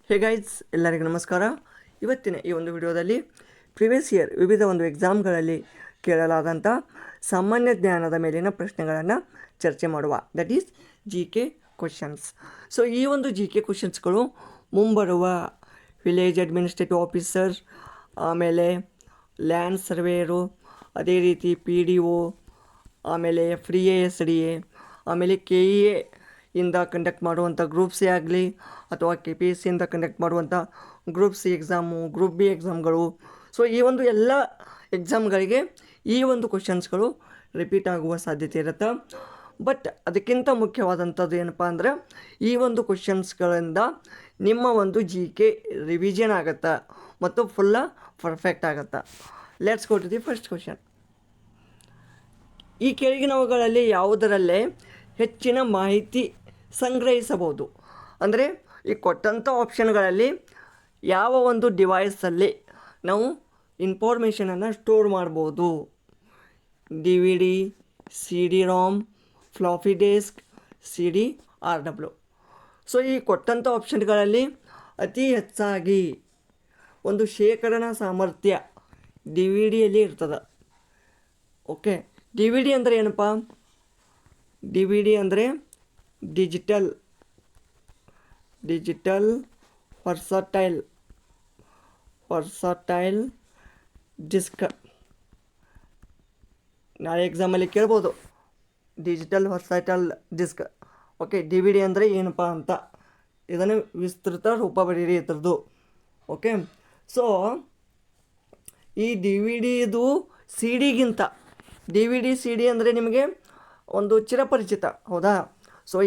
Hey guys, ಎಲ್ಲರಿಗೂ ನಮಸ್ಕಾರ. ಇವತ್ತಿನ ಈ ಒಂದು ವಿಡಿಯೋದಲ್ಲಿ ಪ್ರಿವಿಯಸ್ ಇಯರ್ ವಿವಿಧ ಒಂದು ಎಕ್ಸಾಮ್ಗಳಲ್ಲಿ ಕೇಳಲಾದಂಥ ಸಾಮಾನ್ಯ ಜ್ಞಾನದ ಮೇಲಿನ ಪ್ರಶ್ನೆಗಳನ್ನು ಚರ್ಚೆ ಮಾಡುವ, that is G K questions. So ಈ ಒಂದು ಜಿ ಕೆ ಕ್ವಶನ್ಸ್ಗಳು ಮುಂಬರುವ ವಿಲೇಜ್ ಅಡ್ಮಿನಿಸ್ಟ್ರೇಟಿವ್ ಆಫೀಸರ್, ಆಮೇಲೆ ಲ್ಯಾಂಡ್ ಸರ್ವೇಯರು, ಅದೇ ರೀತಿ PDO, ಆಮೇಲೆ FDA, ಆಮೇಲೆ KEA ಇಂದ ಕಂಡಕ್ಟ್ ಮಾಡುವಂಥ ಗ್ರೂಪ್ ಸಿ ಆಗಲಿ ಅಥವಾ KPSC ಇಂದ ಕಂಡಕ್ಟ್ ಮಾಡುವಂಥ group C exam, group B ಎಕ್ಸಾಮ್ಗಳು. ಸೊ ಈ ಒಂದು ಎಲ್ಲ ಎಕ್ಸಾಮ್ಗಳಿಗೆ ಈ ಒಂದು ಕ್ವಶನ್ಸ್ಗಳು ರಿಪೀಟ್ ಆಗುವ ಸಾಧ್ಯತೆ ಇರುತ್ತೆ. ಬಟ್ ಅದಕ್ಕಿಂತ ಮುಖ್ಯವಾದಂಥದ್ದು ಏನಪ್ಪ ಅಂದರೆ, ಈ ಒಂದು ಕ್ವಶನ್ಸ್ಗಳಿಂದ ನಿಮ್ಮ ಒಂದು ಜಿ ಕೆ ರಿವಿಷನ್ ಆಗುತ್ತೆ ಮತ್ತು ಫುಲ್ಲ ಪರ್ಫೆಕ್ಟ್ ಆಗುತ್ತೆ. Let's go to the first question. ಈ ಕೆಳಗಿನವುಗಳಲ್ಲಿ ಯಾವುದರಲ್ಲೇ ಹೆಚ್ಚಿನ ಮಾಹಿತಿ ಸಂಗ್ರಹಿಸಬಹುದು? ಅಂದರೆ ಈ ಕೊಟ್ಟಂಥ ಆಪ್ಷನ್ಗಳಲ್ಲಿ ಯಾವ ಒಂದು ಡಿವೈಸಲ್ಲಿ ನಾವು ಇನ್ಫಾರ್ಮೇಷನನ್ನು ಸ್ಟೋರ್ ಮಾಡ್ಬೋದು? DVD, CD-ROM, floppy disk, CD-RW. So ಈ ಕೊಟ್ಟಂಥ ಆಪ್ಷನ್ಗಳಲ್ಲಿ ಅತಿ ಹೆಚ್ಚಾಗಿ ಒಂದು ಶೇಖರಣಾ ಸಾಮರ್ಥ್ಯ DVD ಇರ್ತದೆ. ಓಕೆ, DVD ಅಂದರೆ ಏನಪ್ಪ? DVD ಅಂದರೆ ಡಿಜಿಟಲ್ ವರ್ಸಟೈಲ್ ಡಿಸ್ಕ್. ನಾಳೆ ಎಕ್ಸಾಮಲ್ಲಿ ಕೇಳ್ಬೋದು, digital versatile disk. Okay, DVD ಅಂದರೆ ಏನಪ್ಪ ಅಂತ ಇದನ್ನು ವಿಸ್ತೃತ ರೂಪ ಬರೀರಿ ಇದ್ರದ್ದು. ಓಕೆ, ಸೊ ಈ DVD ಇದು CD-ಗಿಂತ DVD CD ಅಂದರೆ ನಿಮಗೆ ಒಂದು ಚಿರಪರಿಚಿತ, ಹೌದಾ? ಸೊ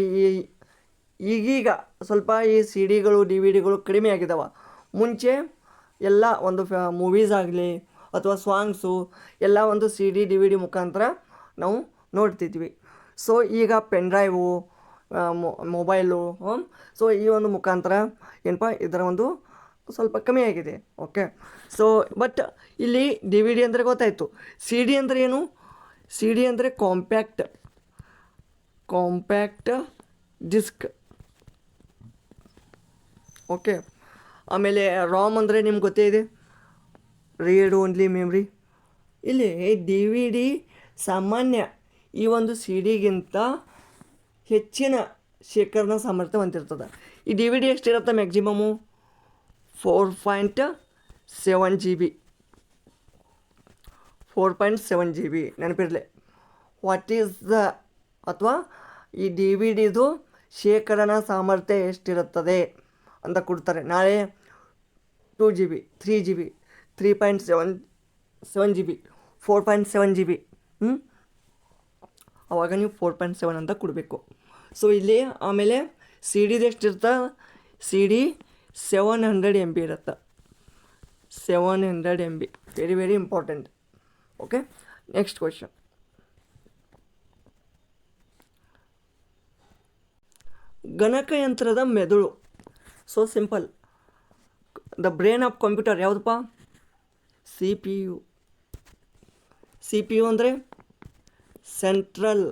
ಈಗೀಗ ಸ್ವಲ್ಪ ಈ CD-ಗಳು DVD-ಗಳು ಕಡಿಮೆ ಆಗಿದ್ದಾವೆ. ಮುಂಚೆ ಎಲ್ಲ ಒಂದು ಮೂವೀಸ್ ಆಗಲಿ ಅಥವಾ ಸಾಂಗ್ಸು ಎಲ್ಲ ಒಂದು CD DVD ಮುಖಾಂತರ ನಾವು ನೋಡ್ತಿದ್ವಿ. ಸೊ ಈಗ ಪೆನ್ಡ್ರೈವು, ಮೊಬೈಲು, ಸೊ ಈ ಒಂದು ಮುಖಾಂತರ ಏನಪ್ಪ ಇದರ ಒಂದು ಸ್ವಲ್ಪ ಕಮ್ಮಿ ಆಗಿದೆ. ಓಕೆ, ಸೊ ಬಟ್ ಇಲ್ಲಿ DVD ಅಂದರೆ ಗೊತ್ತಾಯಿತು. CD ಅಂದರೆ ಏನು? CD ಅಂದರೆ ಕಾಂಪ್ಯಾಕ್ಟ್ ಡಿಸ್ಕ್. ಓಕೆ, ಆಮೇಲೆ ROM ಅಂದರೆ ನಿಮ್ಗೆ ಗೊತ್ತೇ ಇದೆ, ರೀಡ್ ಓನ್ಲಿ ಮೆಮ್ರಿ. ಇಲ್ಲಿ DVD ಸಾಮಾನ್ಯ ಈ ಒಂದು CD-ಗಿಂತ ಹೆಚ್ಚಿನ ಶೇಖರಣಾ ಸಾಮರ್ಥ್ಯ ಹೊಂದಿರ್ತದೆ. ಈ DVD ಎಷ್ಟಿರುತ್ತೆ? Maximum 4.7 GB. ನೆನಪಿರಲಿ, ವಾಟ್ ಈಸ್ ದ ಅಥವಾ ಈ DVD-ದು ಶೇಖರಣಾ ಸಾಮರ್ಥ್ಯ ಎಷ್ಟಿರುತ್ತದೆ ಅಂತ ಕೊಡ್ತಾರೆ. ನಾಳೆ 2 GB, 3 GB, 3.7 GB, 4.7 GB. ಆವಾಗ ನೀವು 4.7 ಅಂತ ಕೊಡಬೇಕು. ಸೊ ಇಲ್ಲಿ ಆಮೇಲೆ CD-ದು ಎಷ್ಟಿರುತ್ತೆ? CD 700 MB ಇರುತ್ತೆ. 700 MB, very very important. Okay, next question. ಗಣಕಯಂತ್ರದ ಮೆದುಳು. So simple, the brain of computer ಯಾವುದಪ್ಪ? CPU. CPU ಅಂದರೆ ಸೆಂಟ್ರಲ್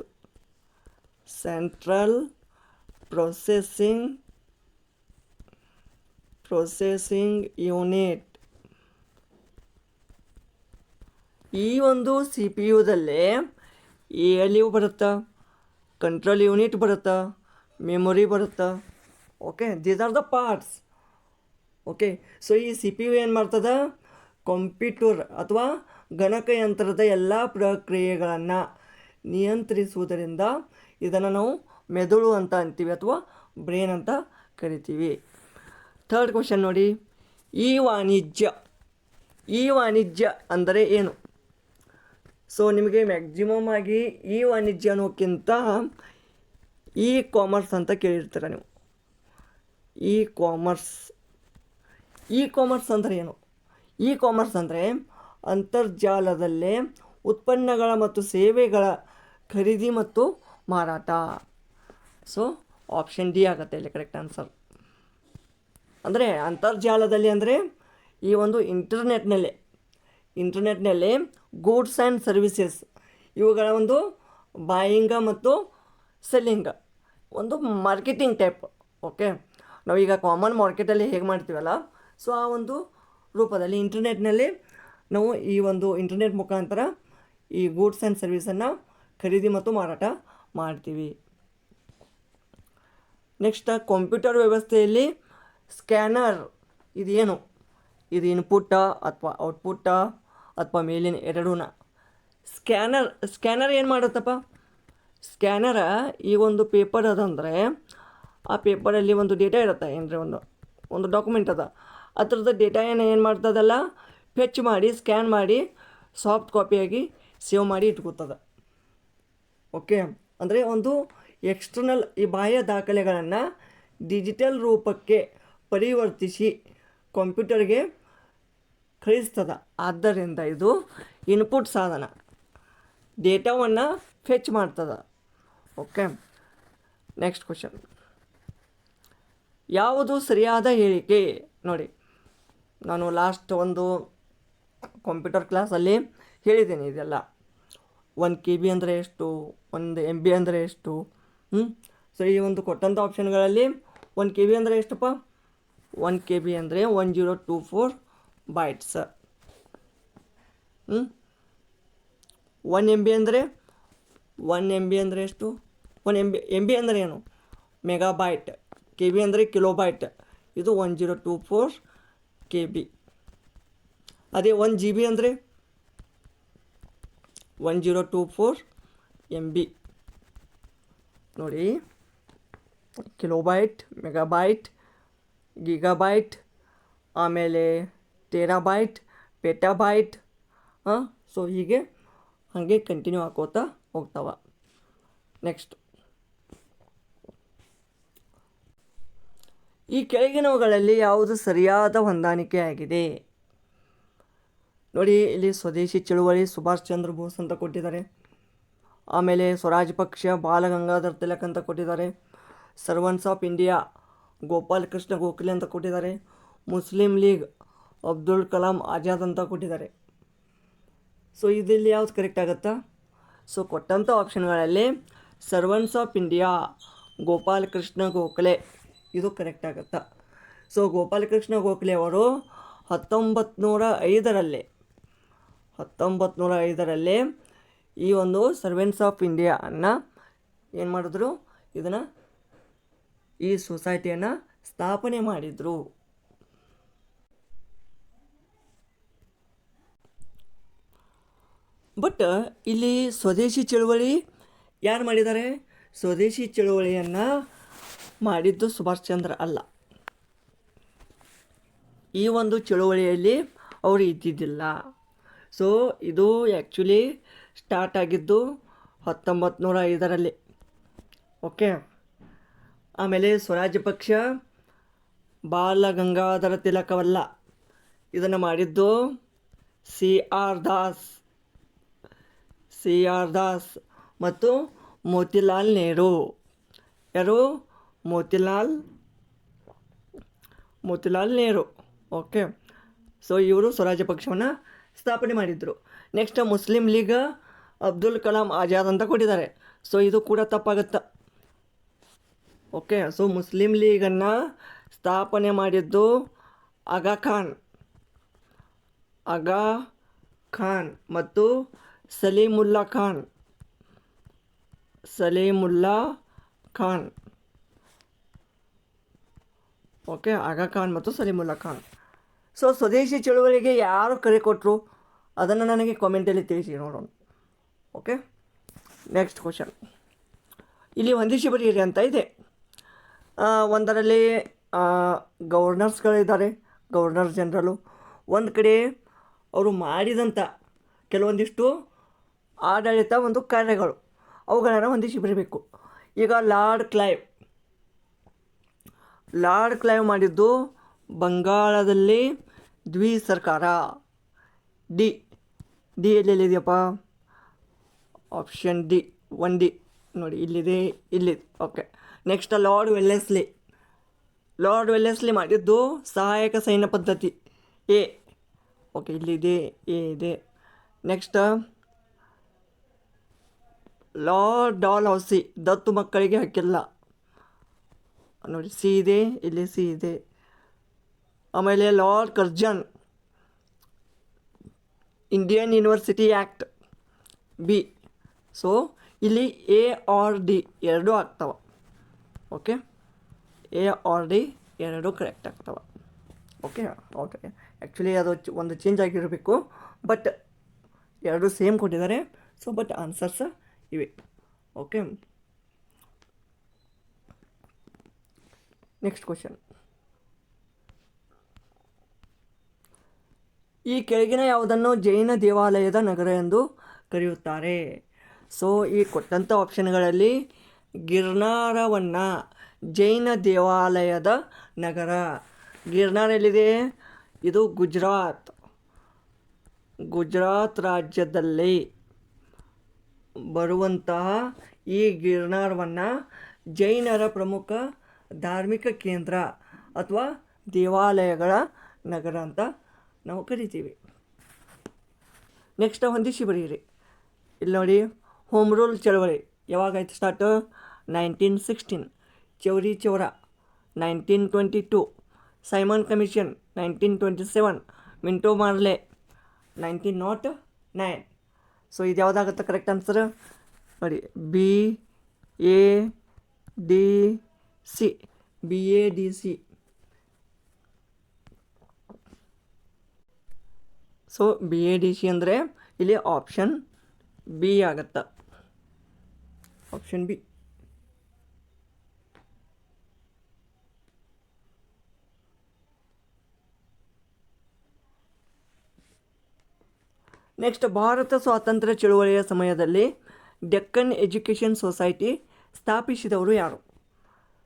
ಪ್ರೊಸೆಸಿಂಗ್ ಯೂನಿಟ್. ಈ ಒಂದು CPU-ದಲ್ಲೇ ALU ಬರುತ್ತಾ, ಕಂಟ್ರೋಲ್ ಯೂನಿಟ್ ಬರುತ್ತಾ, ಮೆಮೊರಿ ಬರುತ್ತಾ. Okay, these are the parts. Okay, so ಈ CPU ಏನು ಮಾಡ್ತದೆ? ಕಂಪ್ಯೂಟರ್ ಅಥವಾ ಗಣಕಯಂತ್ರದ ಎಲ್ಲ ಪ್ರಕ್ರಿಯೆಗಳನ್ನು ನಿಯಂತ್ರಿಸುವುದರಿಂದ ಇದನ್ನು ನಾವು ಮೆದುಳು ಅಂತ ಅಂತೀವಿ ಅಥವಾ ಬ್ರೈನ್ ಅಂತ ಕರಿತೀವಿ. ಥರ್ಡ್ ಕ್ವೆಶ್ಚನ್ ನೋಡಿ, ಈ ವಾಣಿಜ್ಯ ಅಂದರೆ ಏನು? ಸೊ ನಿಮಗೆ ಮ್ಯಾಕ್ಸಿಮಮ್ ಆಗಿ ಈ ವಾಣಿಜ್ಯ ಅನ್ನೋಕ್ಕಿಂತ ಕಾಮರ್ಸ್ ಅಂತ ಕೇಳಿರ್ತೀರ ನೀವು. ಕಾಮರ್ಸ್ ಅಂದರೆ ಏನು? ಕಾಮರ್ಸ್ ಅಂದರೆ ಅಂತರ್ಜಾಲದಲ್ಲೇ ಉತ್ಪನ್ನಗಳ ಮತ್ತು ಸೇವೆಗಳ ಖರೀದಿ ಮತ್ತು ಮಾರಾಟ. ಸೊ ಆಪ್ಷನ್ ಡಿ ಆಗುತ್ತೆ ಇಲ್ಲಿ ಕರೆಕ್ಟ್ ಆನ್ಸರ್. ಅಂದರೆ ಅಂತರ್ಜಾಲದಲ್ಲಿ ಅಂದರೆ ಈ ಒಂದು ಇಂಟರ್ನೆಟ್ನಲ್ಲಿ ಗೂಡ್ಸ್ ಆ್ಯಂಡ್ ಸರ್ವಿಸಸ್ ಇವುಗಳ ಒಂದು ಬಾಯಿಂಗ ಮತ್ತು ಸೆಲ್ಲಿಂಗ ಒಂದು ಮಾರ್ಕೆಟಿಂಗ್ ಟೈಪ್. ಓಕೆ, ನಾವೀಗ ಕಾಮನ್ ಮಾರ್ಕೆಟಲ್ಲಿ ಹೇಗೆ ಮಾಡ್ತೀವಲ್ಲ, ಸೊ ಆ ಒಂದು ರೂಪದಲ್ಲಿ ಇಂಟರ್ನೆಟ್ನಲ್ಲಿ ನಾವು ಈ ಒಂದು ಇಂಟರ್ನೆಟ್ ಮುಖಾಂತರ ಈ ಗೂಡ್ಸ್ ಆ್ಯಂಡ್ ಸರ್ವಿಸನ್ನು ಖರೀದಿ ಮತ್ತು ಮಾರಾಟ ಮಾಡ್ತೀವಿ. ನೆಕ್ಸ್ಟ್, ಕಂಪ್ಯೂಟರ್ ವ್ಯವಸ್ಥೆಯಲ್ಲಿ ಸ್ಕ್ಯಾನರ್ ಇದೇನು? ಇದು ಇನ್ಪುಟ್ಟ ಅಥವಾ ಔಟ್ಪುಟ್ಟ ಅಥವಾ ಮೇಲಿನ ಎರಡೂ? ಸ್ಕ್ಯಾನರ್ ಏನು ಮಾಡುತ್ತಪ್ಪ? ಸ್ಕ್ಯಾನರ ಈ ಒಂದು ಪೇಪರ್ ಅದಂದರೆ ಆ ಪೇಪರಲ್ಲಿ ಒಂದು ಡೇಟಾ ಇರುತ್ತೆ, ಏನಂದರೆ ಒಂದು ಡಾಕ್ಯುಮೆಂಟ್ ಅದ, ಅದರದ್ದು ಡೇಟಾ ಏನು ಮಾಡ್ತದಲ್ಲ, ಫೆಚ್ ಮಾಡಿ ಸ್ಕ್ಯಾನ್ ಮಾಡಿ ಸಾಫ್ಟ್ ಕಾಪಿಯಾಗಿ ಸೇವ್ ಮಾಡಿ ಇಟ್ಕೋತದ. ಓಕೆ, ಅಂದರೆ ಒಂದು ಎಕ್ಸ್ಟರ್ನಲ್ ಈ ಬಾಹ್ಯ ದಾಖಲೆಗಳನ್ನು ಡಿಜಿಟಲ್ ರೂಪಕ್ಕೆ ಪರಿವರ್ತಿಸಿ ಕಂಪ್ಯೂಟರ್ಗೆ ಕಳಿಸ್ತದ. ಆದ್ದರಿಂದ ಇದು ಇನ್ಪುಟ್ ಸಾಧನ, ಡೇಟಾವನ್ನು ಫೆಚ್ ಮಾಡ್ತದ. ಓಕೆ, ನೆಕ್ಸ್ಟ್ ಕ್ವಶನ್, ಯಾವುದು ಸರಿಯಾದ ಹೇಳಿಕೆ? ನೋಡಿ, ನಾನು ಲಾಸ್ಟ್ ಒಂದು ಕಂಪ್ಯೂಟರ್ ಕ್ಲಾಸಲ್ಲಿ ಹೇಳಿದ್ದೀನಿ ಇದೆಲ್ಲ. 1 KB ಅಂದರೆ ಎಷ್ಟು, 1 MB ಅಂದರೆ ಎಷ್ಟು. ಸೊ ಈ ಒಂದು ಕೊಟ್ಟಂಥ ಆಪ್ಷನ್ಗಳಲ್ಲಿ 1 KB ಅಂದರೆ ಎಷ್ಟಪ್ಪ? 1 KB ಅಂದರೆ 1024 bytes. 1 MB ಅಂದರೆ 1 MB ಅಂದರೆ ಎಷ್ಟು? 1 MB ಅಂದರೆ ಏನು? ಮೆಗಾಬೈಟ್. KB ಅಂದರೆ ಕಿಲೋಬೈಟ್. ಇದು 1024 KB. ಅದೇ 1 GB ಅಂದರೆ 1024 MB. ನೋಡಿ, ಕಿಲೋಬೈಟ್, ಮೆಗಾಬೈಟ್, ಗಿಗಾಬೈಟ್, ಆಮೇಲೆ ಟೆರಾಬೈಟ್, ಪೆಟಾಬೈಟ್. ಸೊ ಹೀಗೆ ಹಾಗೆ ಕಂಟಿನ್ಯೂ ಹಾಕೋತಾ ಹೋಗ್ತಾವ. ನೆಕ್ಸ್ಟ್, ಈ ಕೆಳಗಿನವುಗಳಲ್ಲಿ ಯಾವುದು ಸರಿಯಾದ ಹೊಂದಾಣಿಕೆ ಆಗಿದೆ? ನೋಡಿ, ಇಲ್ಲಿ ಸ್ವದೇಶಿ ಚಳುವಳಿ ಸುಭಾಷ್ ಚಂದ್ರ ಬೋಸ್ ಅಂತ ಕೊಟ್ಟಿದ್ದಾರೆ. ಆಮೇಲೆ ಸ್ವರಾಜ್ ಪಕ್ಷ ಬಾಲ ಗಂಗಾಧರ್ ತಿಲಕ್ ಅಂತ ಕೊಟ್ಟಿದ್ದಾರೆ. ಸರ್ವನ್ಸ್ ಆಫ್ ಇಂಡಿಯಾ ಗೋಪಾಲ್ ಕೃಷ್ಣ ಗೋಖಲೆ ಅಂತ ಕೊಟ್ಟಿದ್ದಾರೆ. ಮುಸ್ಲಿಂ ಲೀಗ್ ಅಬ್ದುಲ್ ಕಲಾಂ ಆಜಾದ್ ಅಂತ ಕೊಟ್ಟಿದ್ದಾರೆ. ಸೊ ಇದರಲ್ಲಿ ಯಾವುದು ಕರೆಕ್ಟ್ ಆಗುತ್ತಾ? ಸೊ ಕೊಟ್ಟಂಥ ಆಪ್ಷನ್ಗಳಲ್ಲಿ ಸರ್ವನ್ಸ್ ಆಫ್ ಇಂಡಿಯಾ ಗೋಪಾಲ್ ಕೃಷ್ಣ ಗೋಖಲೆ ಇದು ಕರೆಕ್ಟ್ ಆಗುತ್ತಾ? ಸೊ ಗೋಪಾಲ್ ಕೃಷ್ಣ ಗೋಖಲೆ ಅವರು 1905ರಲ್ಲಿ ಈ ಒಂದು ಸರ್ವೆಂಟ್ಸ್ ಆಫ್ ಇಂಡಿಯಾ ಅನ್ನು ಏನು ಮಾಡಿದ್ರು? ಇದನ್ನು ಈ ಸೊಸೈಟಿಯನ್ನು ಸ್ಥಾಪನೆ ಮಾಡಿದರು. ಬಟ್ ಇಲ್ಲಿ ಸ್ವದೇಶಿ ಚಳುವಳಿ ಯಾರು ಮಾಡಿದ್ದಾರೆ? ಸ್ವದೇಶಿ ಚಳುವಳಿಯನ್ನು ಮಾಡಿದ್ದು ಸುಭಾಷ್ ಚಂದ್ರ ಅಲ್ಲ. ಈ ಒಂದು ಚಳುವಳಿಯಲ್ಲಿ ಅವರು ಇದ್ದಿದ್ದಿಲ್ಲ. ಸೊ ಇದು ಆ್ಯಕ್ಚುಲಿ ಸ್ಟಾರ್ಟ್ ಆಗಿದ್ದು 1905ರಲ್ಲಿ. ಓಕೆ, ಆಮೇಲೆ ಸ್ವರಾಜ್ಯ ಪಕ್ಷ ಬಾಲ ಗಂಗಾಧರ ತಿಲಕವಲ್ಲ, ಇದನ್ನು ಮಾಡಿದ್ದು ಸಿ ಆರ್ ದಾಸ್ ಮತ್ತು ಮೋತಿಲಾಲ್ ನೆಹರು. ಯಾರು? ಮೋತಿಲಾಲ್ ನೆಹರು. ಓಕೆ, ಸೊ ಇವರು ಸ್ವರಾಜ್ಯ ಪಕ್ಷವನ್ನು ಸ್ಥಾಪನೆ ಮಾಡಿದರು. Next, Muslim league Abdul Kalam Azad ಅಂತ ಕೊಟ್ಟಿದ್ದಾರೆ. ಸೊ ಇದು ಕೂಡ ತಪ್ಪಾಗುತ್ತೆ. ಓಕೆ, ಸೊ ಮುಸ್ಲಿಂ ಲೀಗನ್ನು ಸ್ಥಾಪನೆ ಮಾಡಿದ್ದು ಆಗಾ ಖಾನ್ ಮತ್ತು ಸಲೀಮುಲ್ಲಾ ಖಾನ್. ಓಕೆ, ಆಗಾ ಖಾನ್ ಮತ್ತು ಸಲೀಮುಲ್ಲಾ ಖಾನ್. ಸೊ ಸ್ವದೇಶಿ ಚಳುವಳಿಗೆ ಯಾರು ಕರೆ ಕೊಟ್ಟರು ಅದನ್ನು ನನಗೆ ಕಾಮೆಂಟಲ್ಲಿ ತಿಳಿಸಿ ನೋಡೋಣ. ಓಕೆ, ನೆಕ್ಸ್ಟ್ ಕ್ವಶನ್, ಇಲ್ಲಿ ಹೊಂದಿಸಿ ಬರೆಯಿರಿ ಅಂತ ಇದೆ. ಒಂದರಲ್ಲಿ ಗವರ್ನರ್ಸ್ಗಳಿದ್ದಾರೆ, ಗವರ್ನರ್ ಜನರಲು. ಒಂದು ಕಡೆ ಅವರು ಮಾಡಿದಂಥ ಕೆಲವೊಂದಿಷ್ಟು ಆಡಳಿತ ಒಂದು ಕಾರ್ಯಗಳು, ಅವುಗಳನ್ನು ಹೊಂದಿಸಿ ಬರಬೇಕು. ಈಗ ಲಾರ್ಡ್ ಕ್ಲೈವ್ ಮಾಡಿದ್ದು ಬಂಗಾಳದಲ್ಲಿ ಸರ್ಕಾರ. ಡಿ ಎಲ್ಲೆಲ್ಲಿದೆಯಪ್ಪ? ಆಪ್ಷನ್ ಡಿ, 1D ನೋಡಿ, ಇಲ್ಲಿದೆ. ಓಕೆ, ನೆಕ್ಸ್ಟ್ ಲಾರ್ಡ್ ವೆಲ್ಲೆಸ್ಲಿ ಮಾಡಿದ್ದು ಸಹಾಯಕ ಸೈನ್ಯ ಪದ್ಧತಿ. ಎ. ಓಕೆ, ಇಲ್ಲಿದೆ, ಎ ಇದೆ. ನೆಕ್ಸ್ಟ್ ಲಾರ್ಡ್ ಡಾಲ್ಹೌಸಿ, ದತ್ತು ಮಕ್ಕಳಿಗೆ ಹಕ್ಕಿಲ್ಲ. ನೋಡಿ ಸಿ ಇದೆ, ಇಲ್ಲಿ ಸಿ ಇದೆ. ಆಮೇಲೆ lord Curzon, Indian university act B. So ಇಲ್ಲಿ ಎ ಆರ್ ಡಿ ಎರಡೂ ಆಗ್ತವೆ. ಓಕೆ, ಎ ಆರ್ ಡಿ ಎರಡೂ ಕರೆಕ್ಟ್ ಆಗ್ತವೆ. ಓಕೆ ಓಕೆ ಆ್ಯಕ್ಚುಲಿ ಅದು ಒಂದು ಚೇಂಜ್ ಆಗಿರಬೇಕು, ಬಟ್ ಎರಡು ಸೇಮ್ ಕೊಟ್ಟಿದ್ದಾರೆ. ಸೊ ಬಟ್ ಆನ್ಸರ್ಸ್ ಇವೆ. Okay, next question. ಈ ಕೆಳಗಿನ ಯಾವುದನ್ನು ಜೈನ ದೇವಾಲಯದ ನಗರ ಎಂದು ಕರೆಯುತ್ತಾರೆ? ಸೊ ಈ ಕೊಟ್ಟಂಥ ಆಪ್ಷನ್ಗಳಲ್ಲಿ ಗಿರ್ನಾರವನ್ನು ಜೈನ ದೇವಾಲಯದ ನಗರ. ಗಿರ್ನಾರ್ ಎಲ್ಲಿದೆ? ಇದು ಗುಜರಾತ್ ರಾಜ್ಯದಲ್ಲಿ ಬರುವಂತಹ ಈ ಗಿರ್ನಾರವನ್ನು ಜೈನರ ಪ್ರಮುಖ ಧಾರ್ಮಿಕ ಕೇಂದ್ರ ಅಥವಾ ದೇವಾಲಯಗಳ ನಗರ ಅಂತ ನಾವು ಕರಿತೀವಿ. ನೆಕ್ಸ್ಟ್ ಹೊಂದಿಸಿ ಬರೀರಿ. ಇಲ್ಲಿ ನೋಡಿ, ಹೋಮ್ ರೂಲ್ ಚಳವಳಿ ಯಾವಾಗಾಯ್ತು start? 1916. Chauri Chaura 1922. Simon commission 1927. Minto ಮಾರ್ಲೆ 1909. So ಇದು ಯಾವುದಾಗುತ್ತೆ ಕರೆಕ್ಟ್ ಆನ್ಸರ್? ನೋಡಿ, B A D C. BADC. So BADC ಅಂದರೆ ಇಲ್ಲಿ ಆಪ್ಷನ್ ಬಿ ಆಗುತ್ತೆ. Option B. ನೆಕ್ಸ್ಟ್, ಭಾರತ ಸ್ವಾತಂತ್ರ್ಯ ಚಳುವಳಿಯ ಸಮಯದಲ್ಲಿ ಡೆಕ್ಕನ್ ಎಜುಕೇಷನ್ ಸೊಸೈಟಿ ಸ್ಥಾಪಿಸಿದವರು ಯಾರು?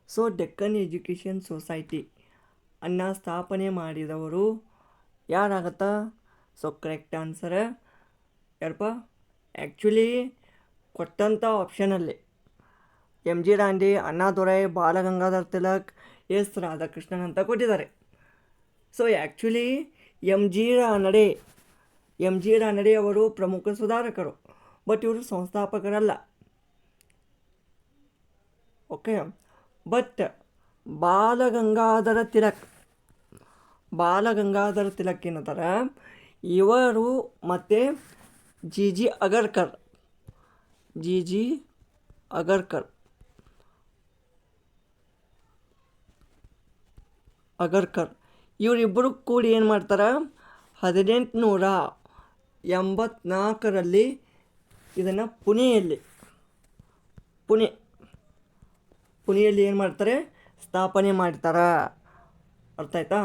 ಸೊ ಡೆಕ್ಕನ್ ಎಜುಕೇಷನ್ ಸೊಸೈಟಿ ಅನ್ನು ಸ್ಥಾಪನೆ ಮಾಡಿದವರು ಯಾರಾಗತ್ತಾ? ಸೊ ಕರೆಕ್ಟ್ ಆನ್ಸರ್ ಯಾರಪ್ಪ? ಆ್ಯಕ್ಚುಲಿ ಕೊಟ್ಟಂಥ ಆಪ್ಷನಲ್ಲಿ MG ರಾಂಡೆ, ಅಣ್ಣಾದೊರೈ, ಬಾಲಗಂಗಾಧರ್ ತಿಲಕ್, ಎಸ್ ರಾಧಾಕೃಷ್ಣನ್ ಅಂತ ಕೊಟ್ಟಿದ್ದಾರೆ. So actually M G Ranade ಅವರು ಪ್ರಮುಖ ಸುಧಾರಕರು, ಬಟ್ ಇವರು ಸಂಸ್ಥಾಪಕರಲ್ಲ. ಓಕೆ, ಬಟ್ ಬಾಲಗಂಗಾಧರ ತಿಲಕ್ ಏನಂತಾರೆ, ಇವರು ಮತ್ತು ಜಿ ಜಿ ಅಗರ್ಕರ್ ಇವರಿಬ್ಬರು ಕೂಡಿ ಏನು ಮಾಡ್ತಾರೆ, 1884ರಲ್ಲಿ ಇದನ್ನು ಪುಣೆಯಲ್ಲಿ ಏನು ಮಾಡ್ತಾರೆ, ಸ್ಥಾಪನೆ ಮಾಡ್ತಾರೆ. ಅರ್ಥ ಆಯ್ತಾ?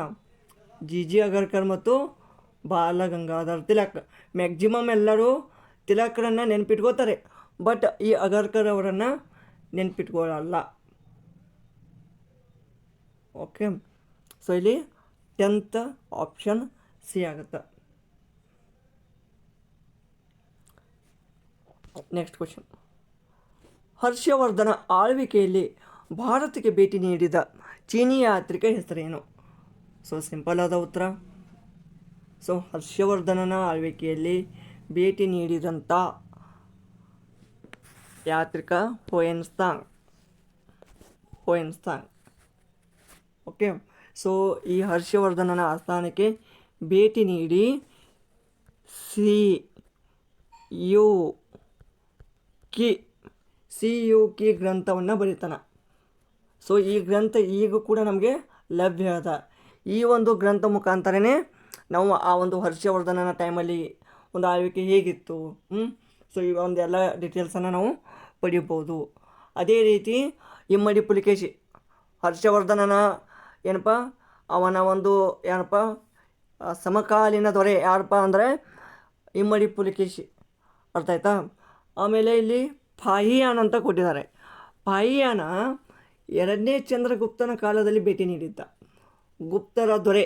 ಜಿ ಜಿ ಅಗರ್ಕರ್ ಮತ್ತು ಬಾಲಗಂಗಾಧರ್ ತಿಲಕ್. ಮ್ಯಾಕ್ಸಿಮಮ್ ಎಲ್ಲರೂ ತಿಲಕ್ರನ್ನು ನೆನ್ಪಿಟ್ಕೋತಾರೆ, ಬಟ್ ಈ ಅಗರ್ಕರ್ ಅವರನ್ನು ನೆನ್ಪಿಟ್ಕೊಳ್ಳಲ್ಲ. ಓಕೆ, ಸೊ ಇಲ್ಲಿ 10th ಆಪ್ಷನ್ ಸಿ ಆಗುತ್ತೆ. Next question. ಹರ್ಷವರ್ಧನ ಆಳ್ವಿಕೆಯಲ್ಲಿ ಭಾರತಕ್ಕೆ ಭೇಟಿ ನೀಡಿದ ಚೀನಿ ಯಾತ್ರಿಕ ಹೆಸರೇನು? ಸೊ ಸಿಂಪಲ್ ಆದ ಉತ್ತರ. ಸೊ ಹರ್ಷವರ್ಧನನ ಆಳ್ವಿಕೆಯಲ್ಲಿ ಭೇಟಿ ನೀಡಿದಂಥ ಯಾತ್ರಿಕ ಹುಯೆನ್ಸಾಂಗ್. ಓಕೆ, ಸೊ ಈ ಹರ್ಷವರ್ಧನನ ಆಸ್ಥಾನಕ್ಕೆ ಭೇಟಿ ನೀಡಿ ಸಿ ಯು ಕಿ ಗ್ರಂಥವನ್ನು ಬರೀತಾನೆ. ಸೊ ಈ ಗ್ರಂಥ ಈಗ ಕೂಡ ನಮಗೆ ಲಭ್ಯ ಅದ. ಈ ಒಂದು ಗ್ರಂಥ ಮುಖಾಂತರನೇ ನಾವು ಆ ಒಂದು ಹರ್ಷವರ್ಧನನ ಟೈಮಲ್ಲಿ ಒಂದು ಆಳ್ವಿಕೆ ಹೇಗಿತ್ತು, ಸೊ ಈ ಒಂದು ಎಲ್ಲ ಡೀಟೇಲ್ಸನ್ನು ನಾವು ಪಡಿಬೋದು. ಅದೇ ರೀತಿ ಇಮ್ಮಡಿ ಪುಲಿಕೇಶಿ, ಹರ್ಷವರ್ಧನನ ಏನಪ್ಪ ಅವನ ಒಂದು ಸಮಕಾಲೀನ ದೊರೆ ಯಾರಪ್ಪ ಅಂದರೆ ಇಮ್ಮಡಿ ಪುಲಿಕೇಶಿ. ಅರ್ಥ ಆಯ್ತಾ? ಆಮೇಲೆ ಇಲ್ಲಿ ಫಾಹಿಯಾನ್ ಅಂತ ಕೊಟ್ಟಿದ್ದಾರೆ. ಫಾಹಿಯಾನ 2ನೇ ಚಂದ್ರಗುಪ್ತನ ಕಾಲದಲ್ಲಿ ಭೇಟಿ ನೀಡಿದ್ದ. ಗುಪ್ತರ ದೊರೆ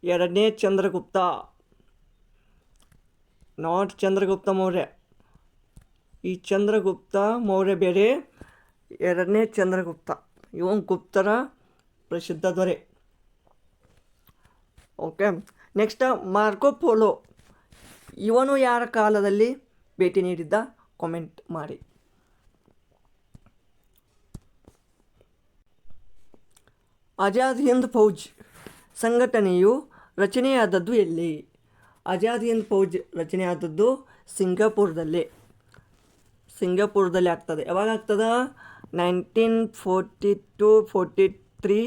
2ನೇ ಚಂದ್ರಗುಪ್ತ, ನಾಟ್ ಚಂದ್ರಗುಪ್ತ ಮೌರ್ಯ. ಈ ಚಂದ್ರಗುಪ್ತ ಮೌರ್ಯ ಬೇರೆ, 2ನೇ ಚಂದ್ರಗುಪ್ತ ಇವನು ಗುಪ್ತರ ಪ್ರಸಿದ್ಧ ದೊರೆ. ಓಕೆ, ನೆಕ್ಸ್ಟ್ ಮಾರ್ಕೊ ಪೋಲೋ, ಇವನು ಯಾರ ಕಾಲದಲ್ಲಿ ಭೇಟಿ ನೀಡಿದ್ದ? ಕಾಮೆಂಟ್ ಮಾಡಿ. ಆಜಾದ್ ಹಿಂದ್ ಫೌಜ್ ಸಂಘಟನೆಯು ರಚನೆಯಾದದ್ದು ಎಲ್ಲಿ? ಆಜಾದ್ ಹಿಂದ್ ಫೌಜ್ ರಚನೆಯಾದದ್ದು ಸಿಂಗಾಪುರದಲ್ಲಿ ಆಗ್ತದೆ. ಯಾವಾಗ ಆಗ್ತದೆ? 1942-43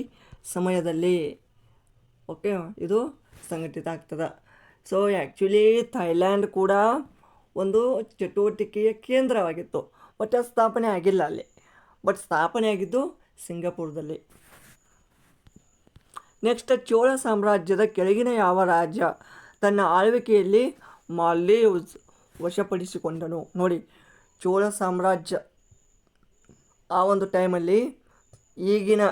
ಸಮಯದಲ್ಲಿ. ಓಕೆ, ಇದು ಸಂಘಟಿತ ಆಗ್ತದೆ. ಸೊ ಆ್ಯಕ್ಚುಲಿ ಥೈಲ್ಯಾಂಡ್ ಕೂಡ ಒಂದು ಚಟುವಟಿಕೆಯ ಕೇಂದ್ರವಾಗಿತ್ತು, ಬಟ್ ಅದು ಸ್ಥಾಪನೆ ಆಗಿಲ್ಲ ಅಲ್ಲಿ. ಬಟ್ ಸ್ಥಾಪನೆ ಆಗಿದ್ದು ಸಿಂಗಾಪುರದಲ್ಲಿ. ನೆಕ್ಸ್ಟ್, ಚೋಳ ಸಾಮ್ರಾಜ್ಯದ ಕೆಳಗಿನ ಯಾವ ರಾಜ್ಯ ತನ್ನ ಆಳ್ವಿಕೆಯಲ್ಲಿ ಮಾಲ್ಡೀವ್ಸ್ ವಶಪಡಿಸಿಕೊಂಡನು? ನೋಡಿ, ಚೋಳ ಸಾಮ್ರಾಜ್ಯ ಆ ಒಂದು ಟೈಮಲ್ಲಿ ಈಗಿನ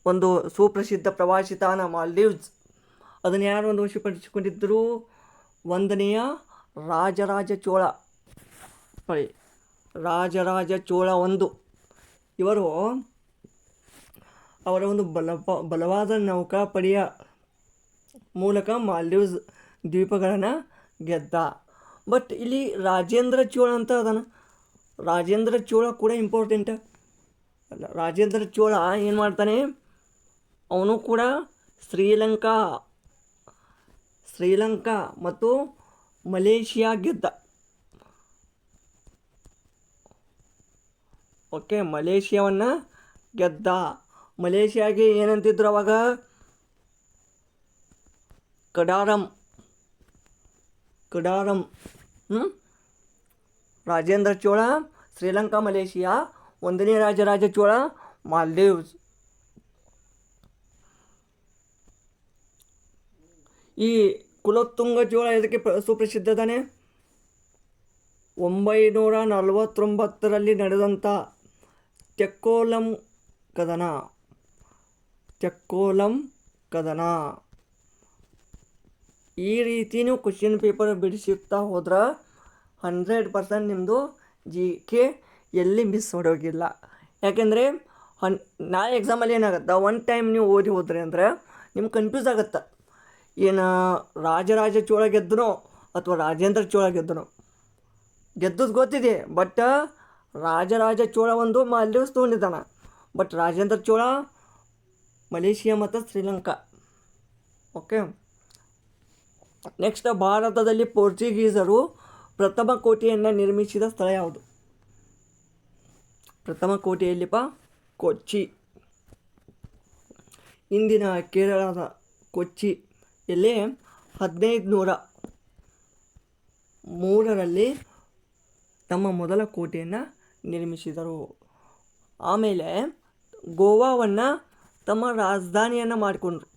ಒಂದು ಸುಪ್ರಸಿದ್ಧ ಪ್ರವಾಸಿ ತಾಣ ಮಾಲ್ಡೀವ್ಸ್, ಅದನ್ನು ಯಾರು ಒಂದು ವಶಪಡಿಸಿಕೊಂಡಿದ್ದರು? 1ನೇ ರಾಜರಾಜ ಚೋಳ. ನೋಡಿ, ರಾಜರಾಜ ಚೋಳ 1 ಇವರು ಅವರ ಒಂದು ಬಲವಾದ ನೌಕಾಪಡೆಯ ಮೂಲಕ ಮಾಲ್ಡೀವ್ಸ್ ದ್ವೀಪಗಳನ್ನು ಗೆದ್ದ. ಬಟ್ ಇಲ್ಲಿ ರಾಜೇಂದ್ರ ಚೋಳ ಅಂತ ಅದನ್ನು, ರಾಜೇಂದ್ರ ಚೋಳ ಕೂಡ ಇಂಪಾರ್ಟೆಂಟ್ ಅಲ್ಲ. ರಾಜೇಂದ್ರ ಚೋಳ ಏನು ಮಾಡ್ತಾನೆ? ಅವನು ಕೂಡ ಶ್ರೀಲಂಕಾ ಮತ್ತು ಮಲೇಷಿಯಾ ಗೆದ್ದ. ಓಕೆ, ಮಲೇಷಿಯಾವನ್ನು ಗೆದ್ದ. ಮಲೇಷಿಯಾಗೆ ಏನಂತಿದ್ರು ಅವಾಗ? ಕಡಾರಂ. ರಾಜೇಂದ್ರ ಚೋಳ ಶ್ರೀಲಂಕಾ, ಮಲೇಷಿಯಾ. 1ನೇ ರಾಜರಾಜ ಚೋಳ ಮಾಲ್ಡೀವ್ಸ್. ಈ ಕುಲೋತ್ತುಂಗ ಚೋಳ ಇದಕ್ಕೆ ಸುಪ್ರಸಿದ್ಧ ತಾನೆ? 949ರಲ್ಲಿ ನಡೆದಂಥ ತೆಕ್ಕೋಲಂ ಕದನ. ಈ ರೀತಿಯೂ ಕ್ವಶನ್ ಪೇಪರ್ ಬಿಡಿಸುತ್ತಾ ಹೋದ್ರೆ 100% ನಿಮ್ಮದು GK ಎಲ್ಲಿ ಮಿಸ್ ಮಾಡೋಗಿಲ್ಲ. ಯಾಕೆಂದರೆ ನಾಳೆ ಎಕ್ಸಾಮಲ್ಲಿ ಏನಾಗುತ್ತೆ, 1 ಟೈಮ್ ನೀವು ಓದಿ ಹೋದ್ರಿ ಅಂದರೆ ನಿಮ್ಗೆ ಕನ್ಫ್ಯೂಸ್ ಆಗುತ್ತೆ. ಏನು ರಾಜರಾಜ ಚೋಳ ಗೆದ್ದನೋ ಅಥವಾ ರಾಜೇಂದ್ರ ಚೋಳ ಗೆದ್ದನೋ? ಗೆದ್ದದ್ದು ಗೊತ್ತಿದೆ, ಬಟ್ ರಾಜರಾಜ ಚೋಳ 1 ಮಾಲ್ಡೀವ್ಸ್ ತೊಗೊಂಡಿದ್ದಾನೆ, ಬಟ್ ರಾಜೇಂದ್ರ ಚೋಳ ಮಲೇಷಿಯಾ ಮತ್ತು ಶ್ರೀಲಂಕಾ. ಓಕೆ, ನೆಕ್ಸ್ಟ್, ಭಾರತದಲ್ಲಿ ಪೋರ್ಚುಗೀಸರು ಪ್ರಥಮ ಕೋಟೆಯನ್ನು ನಿರ್ಮಿಸಿದ ಸ್ಥಳ ಯಾವುದು? ಪ್ರಥಮ ಕೋಟೆ ಎಲ್ಲಿಪ್ಪ? ಕೊಚ್ಚಿ. ಇಂದಿನ ಕೇರಳದ ಕೊಚ್ಚಿ ಎಲ್ಲಿ 1503ರಲ್ಲಿ ತಮ್ಮ ಮೊದಲ ಕೋಟೆಯನ್ನು ನಿರ್ಮಿಸಿದರು. ಆಮೇಲೆ ಗೋವಾವನ್ನು ತಮ್ಮ ರಾಜಧಾನಿಯನ್ನು ಮಾಡಿಕೊಂಡ್ರು.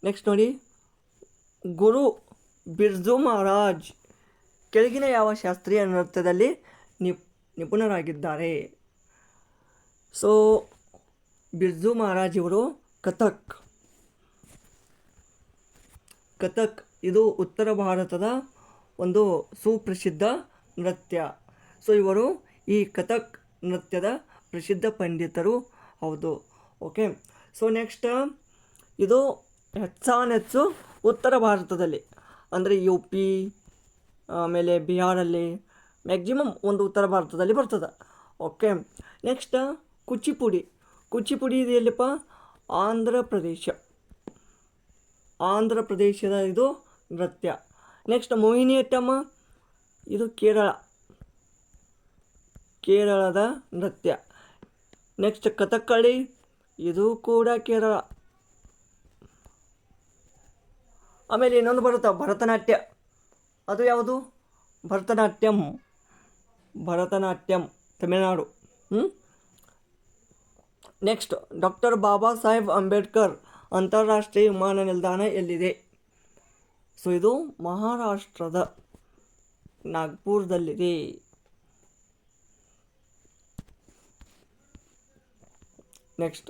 ನೆಕ್ಸ್ಟ್ ನೋಡಿ, ಗುರು ಬಿರ್ಜು ಮಹಾರಾಜ್ ಕೆಳಗಿನ ಯಾವ ಶಾಸ್ತ್ರೀಯ ನೃತ್ಯದಲ್ಲಿ ನಿಪುಣರಾಗಿದ್ದಾರೆ? ಸೊ ಬಿರ್ಜು ಮಹಾರಾಜ್ ಇವರು ಕಥಕ್ ಇದು ಉತ್ತರ ಭಾರತದ ಒಂದು ಸುಪ್ರಸಿದ್ಧ ನೃತ್ಯ. ಸೊ ಇವರು ಈ ಕಥಕ್ ನೃತ್ಯದ ಪ್ರಸಿದ್ಧ ಪಂಡಿತರು ಹೌದು. ಓಕೆ, ಸೊ ನೆಕ್ಸ್ಟ್, ಇದು ಹೆಚ್ಚಾನೆಚ್ಚು ಉತ್ತರ ಭಾರತದಲ್ಲಿ ಅಂದರೆ UP ಆಮೇಲೆ ಬಿಹಾರಲ್ಲಿ ಮ್ಯಾಕ್ಸಿಮಮ್ ಒಂದು ಉತ್ತರ ಭಾರತದಲ್ಲಿ ಬರ್ತದೆ. ಓಕೆ, ನೆಕ್ಸ್ಟ್ ಕುಚಿಪುಡಿ ಇದು ಎಲ್ಲಿಪ್ಪ? ಆಂಧ್ರ ಪ್ರದೇಶದ ಇದು ನೃತ್ಯ. ನೆಕ್ಸ್ಟ್ ಮೋಹಿನಿಯಟ್ಟಂ, ಇದು ಕೇರಳದ ನೃತ್ಯ. ನೆಕ್ಸ್ಟ್ ಕಥಕ್ಕಳಿ, ಇದು ಕೂಡ ಕೇರಳ. ಆಮೇಲೆ ಇನ್ನೊಂದು ಬರುತ್ತೆ ಭರತನಾಟ್ಯ, ಅದು ಯಾವುದು? ಭರತನಾಟ್ಯಂ ತಮಿಳುನಾಡು. ನೆಕ್ಸ್ಟ್, ಡಾಕ್ಟರ್ ಬಾಬಾ ಸಾಹೇಬ್ ಅಂಬೇಡ್ಕರ್ ಅಂತಾರಾಷ್ಟ್ರೀಯ ವಿಮಾನ ನಿಲ್ದಾಣ ಎಲ್ಲಿದೆ? ಸೊ ಇದು ಮಹಾರಾಷ್ಟ್ರದ ನಾಗ್ಪುರದಲ್ಲಿದೆ. ನೆಕ್ಸ್ಟ್,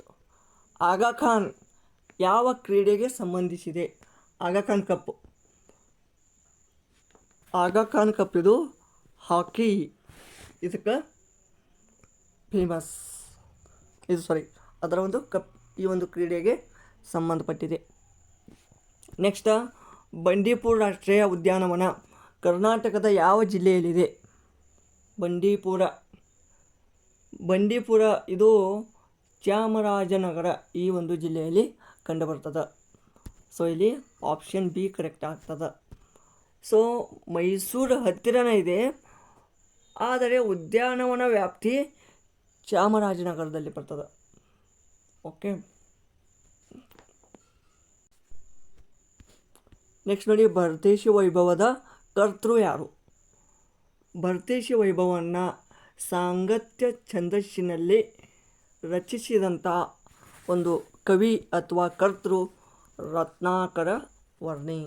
ಆಗಾ ಖಾನ್ ಯಾವ ಕ್ರೀಡೆಗೆ ಸಂಬಂಧಿಸಿದೆ? ಆಗಾ ಖಾನ್ ಕಪ್ ಇದು ಹಾಕಿ ಇದಕ್ಕೆ ಫೇಮಸ್. ಅದರ ಒಂದು ಕಪ್ ಈ ಒಂದು ಕ್ರೀಡೆಗೆ ಸಂಬಂಧಪಟ್ಟಿದೆ. ನೆಕ್ಸ್ಟ್, ಬಂಡೀಪುರ ರಾಷ್ಟ್ರೀಯ ಉದ್ಯಾನವನ ಕರ್ನಾಟಕದ ಯಾವ ಜಿಲ್ಲೆಯಲ್ಲಿದೆ? ಬಂಡೀಪುರ. ಬಂಡೀಪುರ ಇದು ಚಾಮರಾಜನಗರ ಈ ಒಂದು ಜಿಲ್ಲೆಯಲ್ಲಿ ಕಂಡುಬರ್ತದೆ. ಸೊ ಇಲ್ಲಿ ಆಪ್ಷನ್ ಬಿ ಕರೆಕ್ಟ್ ಆಗ್ತದೆ. ಸೊ ಮೈಸೂರು ಹತ್ತಿರನೇ ಇದೆ, ಆದರೆ ಉದ್ಯಾನವನ ವ್ಯಾಪ್ತಿ ಚಾಮರಾಜನಗರದಲ್ಲಿ ಬರ್ತದೆ. ಓಕೆ, ನೆಕ್ಸ್ಟ್ ನೋಡಿ, ಭರತೇಶಿ ವೈಭವದ ಕರ್ತೃ ಯಾರು? ಭರತೇಶಿ ವೈಭವವನ್ನು ಸಾಂಗತ್ಯ ಛಂದಸ್ಸಿನಲ್ಲಿ ರಚಿಸಿದಂಥ ಒಂದು ಕವಿ ಅಥವಾ ಕರ್ತೃ ರತ್ನಾಕರ ವರ್ಣಿ.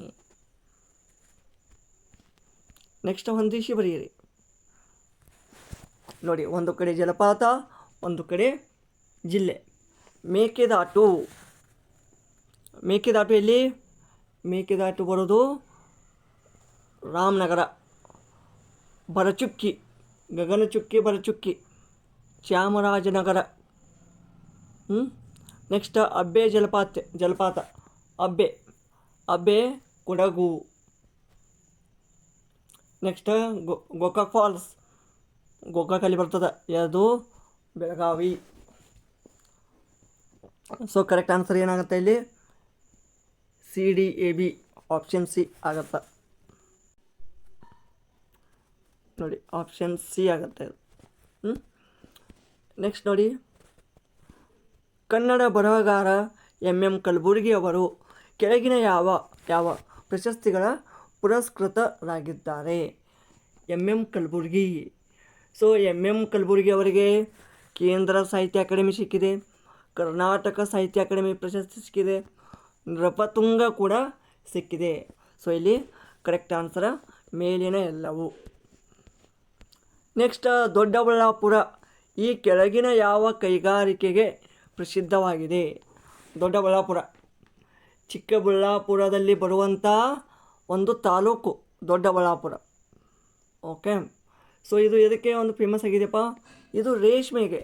ನೆಕ್ಸ್ಟ್ ಹೊಂದಿಸಿ ಬರೆಯಿರಿ. ನೋಡಿ, ಒಂದು ಕಡೆ ಜಲಪಾತ, ಒಂದು ಕಡೆ ಜಿಲ್ಲೆ. ಮೇಕೆದಾಟು. ಮೇಕೆದಾಟು ಎಲ್ಲಿ? ಮೇಕೆದಾಟು ಬರೋದು ರಾಮನಗರ. ಭರಚುಕ್ಕಿ, ಗಗನಚುಕ್ಕಿ, ಭರಚುಕ್ಕಿ ಚಾಮರಾಜನಗರ. ನೆಕ್ಸ್ಟ್ ಅಬ್ಬೆ ಜಲಪಾತ ಅಬ್ಬೆ ಕೊಡಗು. ನೆಕ್ಸ್ಟ್ ಗೋಕಾಕ್ ಫಾಲ್ಸ್, ಗೋಕಾಕಲ್ಲಿ ಬರ್ತದೆ, ಅದು ಬೆಳಗಾವಿ. ಸೊ ಕರೆಕ್ಟ್ ಆನ್ಸರ್ ಏನಾಗುತ್ತೆ ಇಲ್ಲಿ? CDAB ಆಪ್ಷನ್ ಸಿ ಆಗುತ್ತೆ. ನೋಡಿ, ಆಪ್ಷನ್ ಸಿ ಆಗುತ್ತೆ ಇದು. ನೆಕ್ಸ್ಟ್ ನೋಡಿ, ಕನ್ನಡ ಬರಹಗಾರ MM ಕಲಬುರ್ಗಿ ಅವರು ಕೆಳಗಿನ ಯಾವ ಪ್ರಶಸ್ತಿಗಳ ಪುರಸ್ಕೃತರಾಗಿದ್ದಾರೆ? MM Kalburgi. So MM Kalburgi ಅವರಿಗೆ ಕೇಂದ್ರ ಸಾಹಿತ್ಯ ಅಕಾಡೆಮಿ ಸಿಕ್ಕಿದೆ, ಕರ್ನಾಟಕ ಸಾಹಿತ್ಯ ಅಕಾಡೆಮಿ ಪ್ರಶಸ್ತಿ ಸಿಕ್ಕಿದೆ, ನೃಪತುಂಗ ಕೂಡ ಸಿಕ್ಕಿದೆ. ಸೊ ಇಲ್ಲಿ ಕರೆಕ್ಟ್ ಆನ್ಸರ್ ಮೇಲಿನ ಎಲ್ಲವೂ. ನೆಕ್ಸ್ಟ್ ದೊಡ್ಡಬಳ್ಳಾಪುರ ಈ ಕೆಳಗಿನ ಯಾವ ಕೈಗಾರಿಕೆಗೆ ಪ್ರಸಿದ್ಧವಾಗಿದೆ? ದೊಡ್ಡಬಳ್ಳಾಪುರ ಚಿಕ್ಕಬಳ್ಳಾಪುರದಲ್ಲಿ ಬರುವಂಥ ಒಂದು ತಾಲೂಕು ದೊಡ್ಡಬಳ್ಳಾಪುರ. ಓಕೆ, ಸೊ ಇದು ಇದಕ್ಕೆ ಒಂದು ಫೇಮಸ್ ಆಗಿದೆಯಪ್ಪ, ಇದು ರೇಷ್ಮೆಗೆ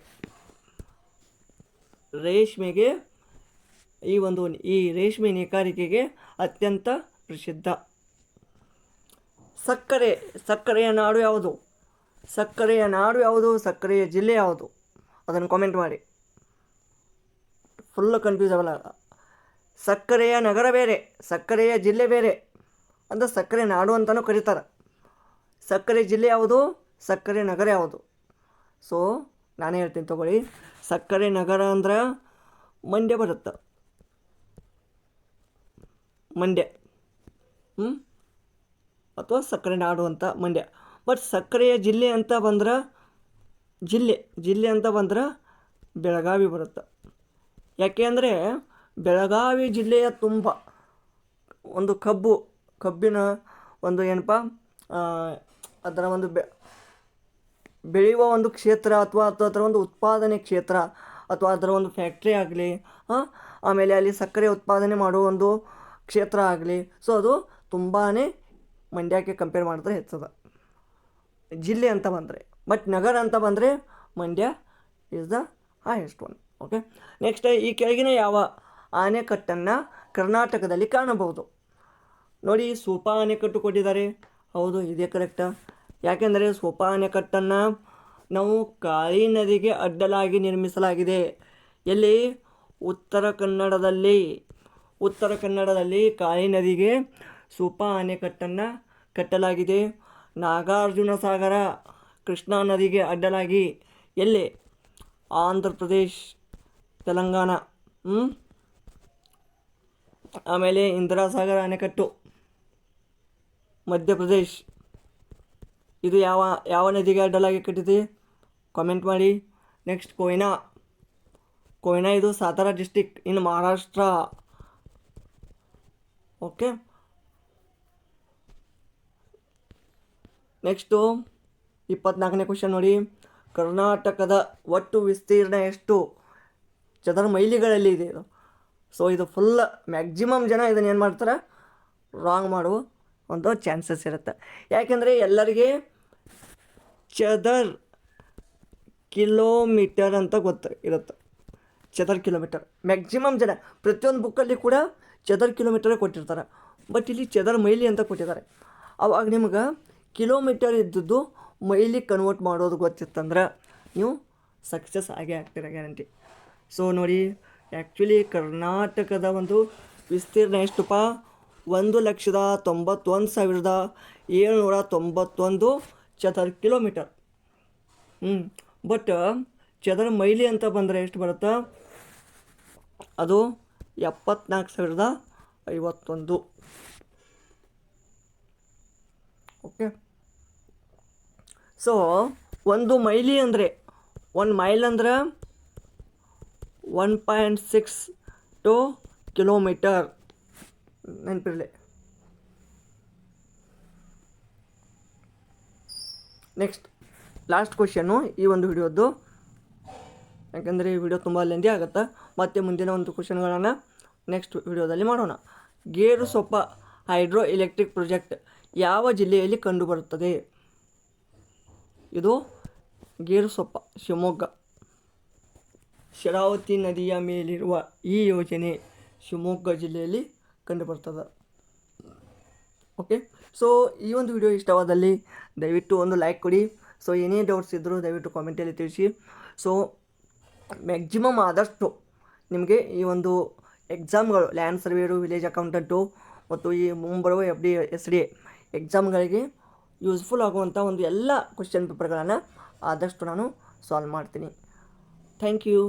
ಈ ರೇಷ್ಮೆ ನೇಕಾರಿಕೆಗೆ ಅತ್ಯಂತ ಪ್ರಸಿದ್ಧ. ಸಕ್ಕರೆಯ ನಾಡು ಯಾವುದು? ಸಕ್ಕರೆಯ ಜಿಲ್ಲೆ ಯಾವುದು? ಅದನ್ನು ಕಾಮೆಂಟ್ ಮಾಡಿ. ಫುಲ್ ಕನ್ಫ್ಯೂಸ್ ಆಗಲ್ಲ. ಸಕ್ಕರೆಯ ನಗರ ಬೇರೆ, ಸಕ್ಕರೆಯ ಜಿಲ್ಲೆ ಬೇರೆ ಅಂತ ಸಕ್ಕರೆ ನಾಡು ಅಂತಲೂ ಕರೀತಾರೆ. ಸಕ್ಕರೆ ಜಿಲ್ಲೆ ಯಾವುದು, ಸಕ್ಕರೆ ನಗರ ಯಾವುದು? ಸೊ ನಾನೇ ಹೇಳ್ತೀನಿ ತಗೊಳ್ಳಿ. ಸಕ್ಕರೆ ನಗರ ಅಂದ್ರೆ ಮಂಡ್ಯ ಬರುತ್ತೆ, ಮಂಡ್ಯ. ಅಥವಾ ಸಕ್ಕರೆ ನಾಡು ಅಂತ ಮಂಡ್ಯ. ಬಟ್ ಸಕ್ಕರೆಯ ಜಿಲ್ಲೆ ಅಂತ ಬಂದ್ರೆ ಬೆಳಗಾವಿ ಬರುತ್ತೆ. ಯಾಕೆ ಅಂದರೆ ಬೆಳಗಾವಿ ಜಿಲ್ಲೆಯ ತುಂಬ ಒಂದು ಕಬ್ಬಿನ ಒಂದು ಏನಪ್ಪ ಅದರ ಒಂದು ಬೆಳೆಯುವ ಒಂದು ಕ್ಷೇತ್ರ ಅಥವಾ ಅದರ ಒಂದು ಉತ್ಪಾದನೆ ಕ್ಷೇತ್ರ ಅಥವಾ ಅದರ ಒಂದು ಫ್ಯಾಕ್ಟ್ರಿ ಆಗಲಿ, ಆಮೇಲೆ ಅಲ್ಲಿ ಸಕ್ಕರೆ ಉತ್ಪಾದನೆ ಮಾಡುವ ಒಂದು ಕ್ಷೇತ್ರ ಆಗಲಿ. ಸೊ ಅದು ತುಂಬಾ ಮಂಡ್ಯಕ್ಕೆ ಕಂಪೇರ್ ಮಾಡಿದ್ರೆ ಹೆಚ್ಚದ ಜಿಲ್ಲೆ ಅಂತ ಬಂದರೆ. ಬಟ್ ನಗರ ಅಂತ ಬಂದರೆ Mandya is the highest one. Okay, next ಈ ಕೆಳಗಿನ ಯಾವ ಆಣೆಕಟ್ಟನ್ನು ಕರ್ನಾಟಕದಲ್ಲಿ ಕಾಣಬಹುದು? ನೋಡಿ, ಸೂಪಾ ಅಣೆಕಟ್ಟು ಕೊಟ್ಟಿದ್ದಾರೆ. ಹೌದು, ಇದೇ ಕರೆಕ್ಟಾ. ಯಾಕೆಂದರೆ ಸೂಪಾ ಅಣೆಕಟ್ಟನ್ನು ನಾವು ಕಾಳಿ ನದಿಗೆ ಅಡ್ಡಲಾಗಿ ನಿರ್ಮಿಸಲಾಗಿದೆ. ಎಲ್ಲಿ? ಉತ್ತರ ಕನ್ನಡದಲ್ಲಿ ಕಾಳಿ ನದಿಗೆ ಸೂಪಾ ಅಣೆಕಟ್ಟನ್ನು ಕಟ್ಟಲಾಗಿದೆ. ನಾಗಾರ್ಜುನ ಸಾಗರ ಕೃಷ್ಣಾ ನದಿಗೆ ಅಡ್ಡಲಾಗಿ ಎಲ್ಲಿ? ಆಂಧ್ರ ಪ್ರದೇಶ್, ತೆಲಂಗಾಣ. ಆಮೇಲೆ ಇಂದಿರಾ ಸಾಗರ ಅಣೆಕಟ್ಟು ಮಧ್ಯಪ್ರದೇಶ್. ಇದು ಯಾವ ನದಿಗೆ ಅಡ್ಡಲಾಗಿ ಕಟ್ಟಿದೆ? ಕಾಮೆಂಟ್ ಮಾಡಿ. ನೆಕ್ಸ್ಟ್ ಕೊಯ್ನಾ ಇದು Satara district in Maharashtra. Okay, next 24ನೇ ಕ್ವಶನ್ ನೋಡಿ. ಕರ್ನಾಟಕದ ಒಟ್ಟು ವಿಸ್ತೀರ್ಣ ಎಷ್ಟು ಚದರ ಮೈಲಿಗಳಲ್ಲಿ ಇದೆ ಇದು? ಸೊ ಇದು ಫುಲ್ ಮ್ಯಾಕ್ಸಿಮಮ್ ಜನ ಇದನ್ನು ಏನು ಮಾಡ್ತಾರೆ? ರಾಂಗ್ ಮಾಡುವ ಒಂದು ಚಾನ್ಸಸ್ ಇರುತ್ತೆ. ಯಾಕೆಂದರೆ ಎಲ್ಲರಿಗೆ ಚದರ್ ಕಿಲೋಮೀಟರ್ ಅಂತ ಇರುತ್ತೆ. ಚದರ್ ಕಿಲೋಮೀಟರ್ ಮ್ಯಾಕ್ಸಿಮಮ್ ಜನ ಪ್ರತಿಯೊಂದು ಬುಕ್ಕಲ್ಲಿ ಕೂಡ ಚದರ್ ಕಿಲೋಮೀಟರೇ ಕೊಟ್ಟಿರ್ತಾರೆ. ಬಟ್ ಇಲ್ಲಿ ಚದರ್ ಮೈಲಿ ಅಂತ ಕೊಟ್ಟಿದ್ದಾರೆ. ಅವಾಗ ನಿಮ್ಗೆ ಕಿಲೋಮೀಟರ್ ಇದ್ದದ್ದು ಮೈಲಿ ಕನ್ವರ್ಟ್ ಮಾಡೋದು ಗೊತ್ತಿತ್ತಂದ್ರೆ ನೀವು ಸಕ್ಸಸ್ ಆಗೇ ಆಗ್ತೀರ ಗ್ಯಾರಂಟಿ. ಸೊ ನೋಡಿ, ಆ್ಯಕ್ಚುಲಿ ಕರ್ನಾಟಕದ ಒಂದು ವಿಸ್ತೀರ್ಣ ಎಷ್ಟುಪ್ಪ? 1,91,791 ಚದರ ಕಿಲೋಮೀಟರ್. ಬಟ್ ಚದರ ಮೈಲಿ ಅಂತ ಬಂದರೆ ಎಷ್ಟು ಬರುತ್ತೆ? ಅದು 74,051. ಓಕೆ. ಸೊ ಒಂದು ಮೈಲಿ ಅಂದರೆ 1 ಮೈಲ್ ಅಂದ್ರೆ 1.62 ಕಿಲೋಮೀಟರ್. ನೆನಪಿರಲಿ. ನೆಕ್ಸ್ಟ್ ಲಾಸ್ಟ್ ಕ್ವಶನ್ನು ಈ ಒಂದು ವಿಡಿಯೋದ್ದು, ಯಾಕಂದರೆ ಈ ವಿಡಿಯೋ ತುಂಬ ಲೆಂದಿ ಆಗುತ್ತೆ. ಮತ್ತು ಮುಂದಿನ ಒಂದು ಕ್ವಶನ್ಗಳನ್ನು ನೆಕ್ಸ್ಟ್ ವಿಡಿಯೋದಲ್ಲಿ ಮಾಡೋಣ. ಗೇರುಸೊಪ್ಪ ಹೈಡ್ರೋ ಎಲೆಕ್ಟ್ರಿಕ್ ಪ್ರಾಜೆಕ್ಟ್ ಯಾವ ಜಿಲ್ಲೆಯಲ್ಲಿ ಕಂಡುಬರುತ್ತದೆ? ಇದು ಗೇರುಸೊಪ್ಪ, ಶಿವಮೊಗ್ಗ. ಶರಾವತಿ ನದಿಯ ಮೇಲಿರುವ ಈ ಯೋಜನೆ ಶಿವಮೊಗ್ಗ ಜಿಲ್ಲೆಯಲ್ಲಿ ಕಂಡುಬರ್ತದೆ. ಓಕೆ. ಸೊ ಈ ಒಂದು ವಿಡಿಯೋ ಇಷ್ಟವಾದಲ್ಲಿ ದಯವಿಟ್ಟು ಒಂದು ಲೈಕ್ ಕೊಡಿ. ಸೊ ಏನೇ ಡೌಟ್ಸ್ ಇದ್ದರೂ ದಯವಿಟ್ಟು ಕಾಮೆಂಟಲ್ಲಿ ತಿಳಿಸಿ. ಸೊ ಮ್ಯಾಕ್ಸಿಮಮ್ ಆದಷ್ಟು ನಿಮಗೆ ಈ ಒಂದು ಎಕ್ಸಾಮ್ಗಳು, ಲ್ಯಾಂಡ್ ಸರ್ವೇರು, ವಿಲೇಜ್ ಅಕೌಂಟೆಂಟು ಮತ್ತು ಈ ಮುಂಬರುವ FD SDA ಎಕ್ಸಾಮ್ಗಳಿಗೆ ಯೂಸ್ಫುಲ್ ಆಗುವಂಥ ಒಂದು ಎಲ್ಲ ಕ್ವಶನ್ ಪೇಪರ್ಗಳನ್ನು ಆದಷ್ಟು ನಾನು ಸಾಲ್ವ್ ಮಾಡ್ತೀನಿ. Thank you.